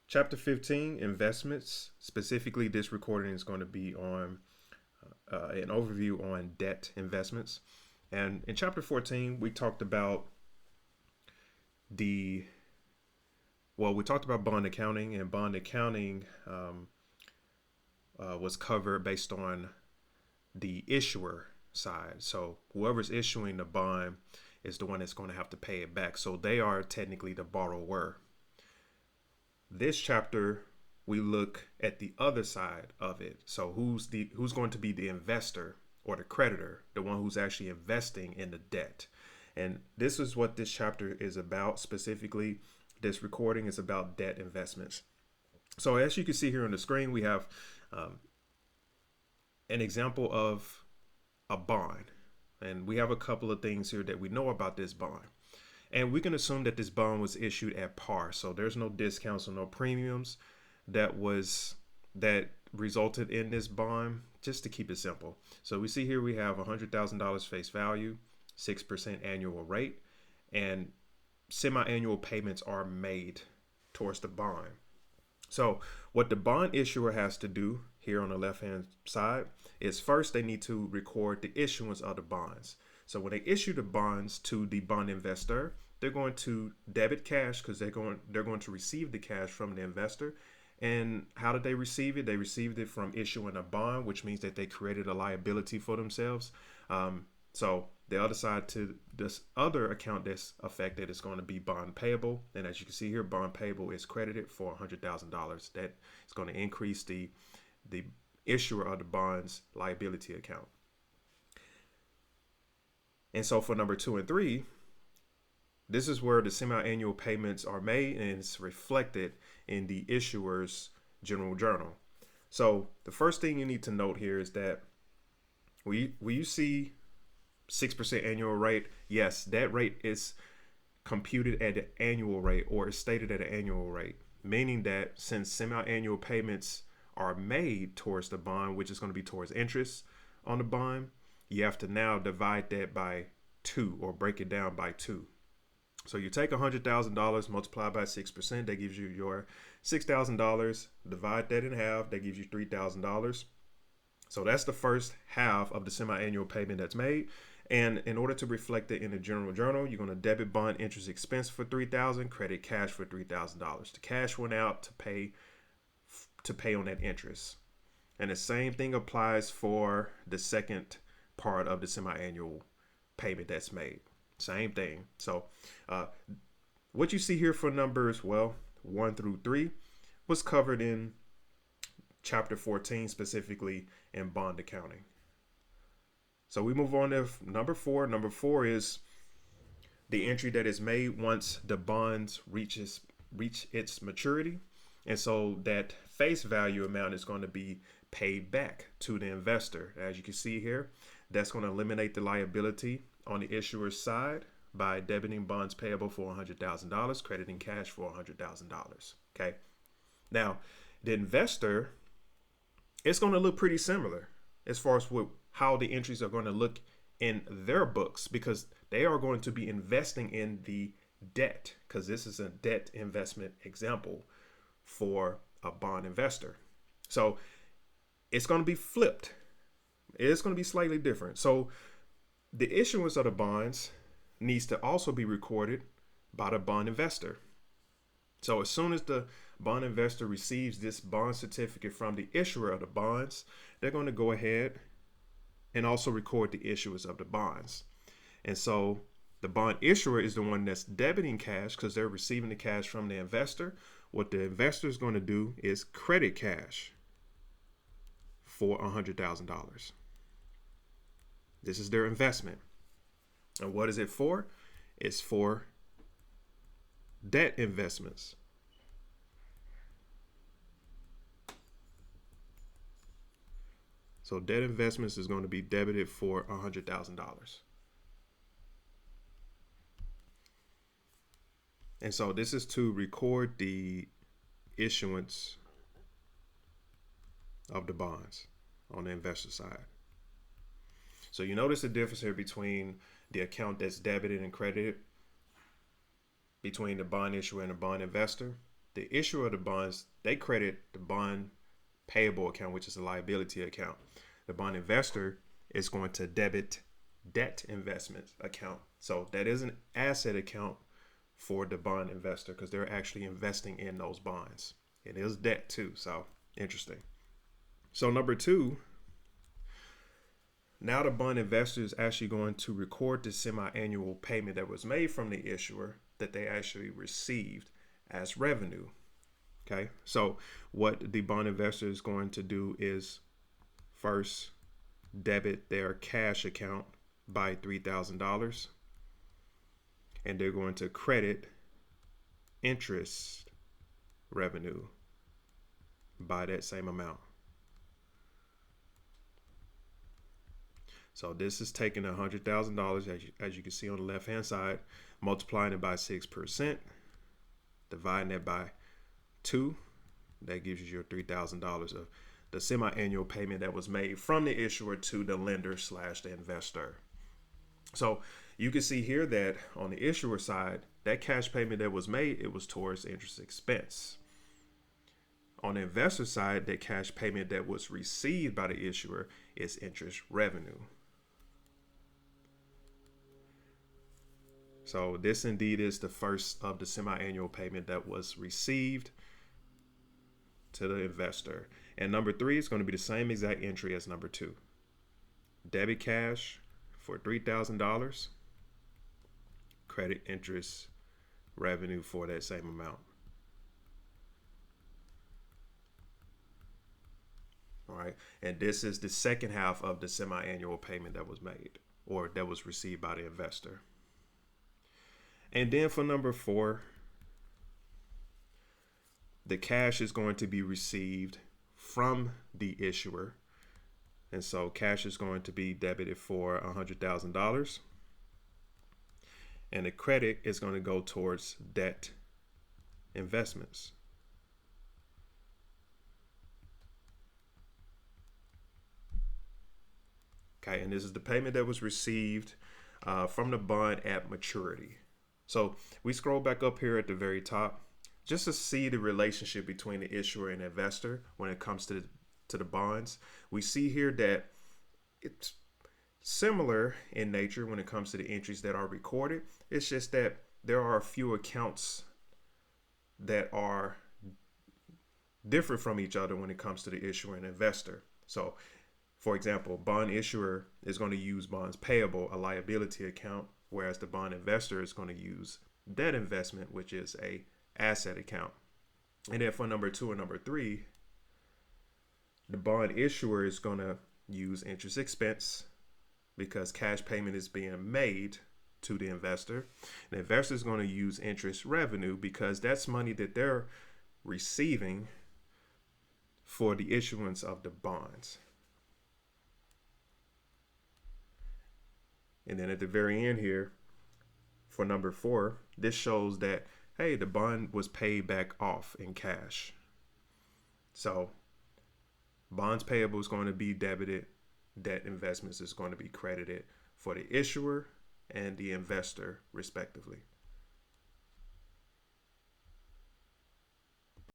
Chapter 15, investments. Specifically, this recording is going to be on an overview on debt investments. And in chapter 14, we talked about the, we talked about bond accounting, and bond accounting was covered based on the issuer side. So whoever's issuing the bond is the one that's going to have to pay it back. So they are technically the borrower. This chapter, we look at the other side of it. So who's going to be the investor or the creditor, the one who's actually investing in the debt. And this is what this chapter is about. Specifically, this recording is about debt investments. So as you can see here on the screen, we have an example of a bond. And we have a couple of things here that we know about this bond. And we can assume that this bond was issued at par. So there's no discounts or no premiums that resulted in this bond, just to keep it simple. So we see here we have $100,000 face value, 6% annual rate, and semi-annual payments are made towards the bond. So what the bond issuer has to do here on the left-hand side is first they need to record the issuance of the bonds. So when they issue the bonds to the bond investor, they're going to debit cash because they're going to receive the cash from the investor. And how did they receive it? They received it from issuing a bond, which means that they created a liability for themselves. So the other side to this other account that's affected is going to be bond payable. And as you can see here, bond payable is credited for $100,000. That is going to increase the issuer of the bond's liability account. And so for number 2 and 3, this is where the semi-annual payments are made and it's reflected in the issuer's general journal. So the first thing you need to note here is that when you see 6% annual rate, yes, that rate is computed at an annual rate or is stated at an annual rate, meaning that since semi-annual payments are made towards the bond, which is going to be towards interest on the bond, you have to now divide that by 2 or break it down by 2. So you take $100,000 multiplied by 6%, that gives you your $6,000. Divide that in half, that gives you $3,000. So that's the first half of the semi-annual payment that's made. And in order to reflect it in the general journal, you're going to debit bond interest expense for $3,000, credit cash for $3,000. The cash went out to pay on that interest. And the same thing applies for the second part of the semi-annual payment that's made. Same thing. So what you see here for numbers, 1 through 3 was covered in chapter 14, specifically in bond accounting. So we move on to number 4. Number 4 is the entry that is made once the bonds reach its maturity. And so that face value amount is going to be paid back to the investor. As you can see here, that's going to eliminate the liability on the issuer's side by debiting bonds payable for $100,000, crediting cash for $100,000. Okay. Now, the investor, it's going to look pretty similar as far as how the entries are going to look in their books, because they are going to be investing in the debt, because this is a debt investment example for a bond investor. So it's going to be flipped. It's going to be slightly different. So the issuance of the bonds needs to also be recorded by the bond investor. So as soon as the bond investor receives this bond certificate from the issuer of the bonds, they're going to go ahead and also record the issuance of the bonds. And so the bond issuer is the one that's debiting cash because they're receiving the cash from the investor. What the investor is going to do is credit cash for $100,000. This is their investment. And what is it for? It's for debt investments. So debt investments is going to be debited for $100,000. And so this is to record the issuance of the bonds on the investor side. So you notice the difference here between the account that's debited and credited between the bond issuer and the bond investor. the issuer of the bonds, they credit the bond payable account, which is a liability account. The bond investor is going to debit debt investment account. So that is an asset account for the bond investor because they're actually investing in those bonds. It is debt too. So interesting. So number two, now the bond investor is actually going to record the semi-annual payment that was made from the issuer that they actually received as revenue. Okay, so what the bond investor is going to do is first debit their cash account by $3,000, and they're going to credit interest revenue by that same amount. So this is taking $100,000, as you can see on the left hand side, multiplying it by 6%, dividing it by 2, that gives you your $3,000 of the semi-annual payment that was made from the issuer to the lender / the investor. So you can see here that on the issuer side, that cash payment that was made, it was towards interest expense. On the investor side, that cash payment that was received by the issuer is interest revenue. So this indeed is the first of the semi-annual payment that was received to the investor. And number 3 is going to be the same exact entry as number 2. Debit cash for $3,000, credit interest revenue for that same amount. All right. And this is the second half of the semi-annual payment that was made or that was received by the investor. And then for number 4, the cash is going to be received from the issuer. And so cash is going to be debited for $100,000. And the credit is going to go towards debt investments. Okay, and this is the payment that was received from the bond at maturity. So we scroll back up here at the very top just to see the relationship between the issuer and investor when it comes to the bonds. We see here that it's similar in nature when it comes to the entries that are recorded. It's just that there are a few accounts that are different from each other when it comes to the issuer and investor. So for example, bond issuer is going to use bonds payable, a liability account, whereas the bond investor is going to use debt investment, which is a asset account. And then for number 2 and number 3, the bond issuer is going to use interest expense because cash payment is being made to the investor. The investor is going to use interest revenue because that's money that they're receiving for the issuance of the bonds. And then at the very end here, for number 4, this shows that, hey, the bond was paid back off in cash. So bonds payable is going to be debited, debt investments is going to be credited for the issuer and the investor respectively.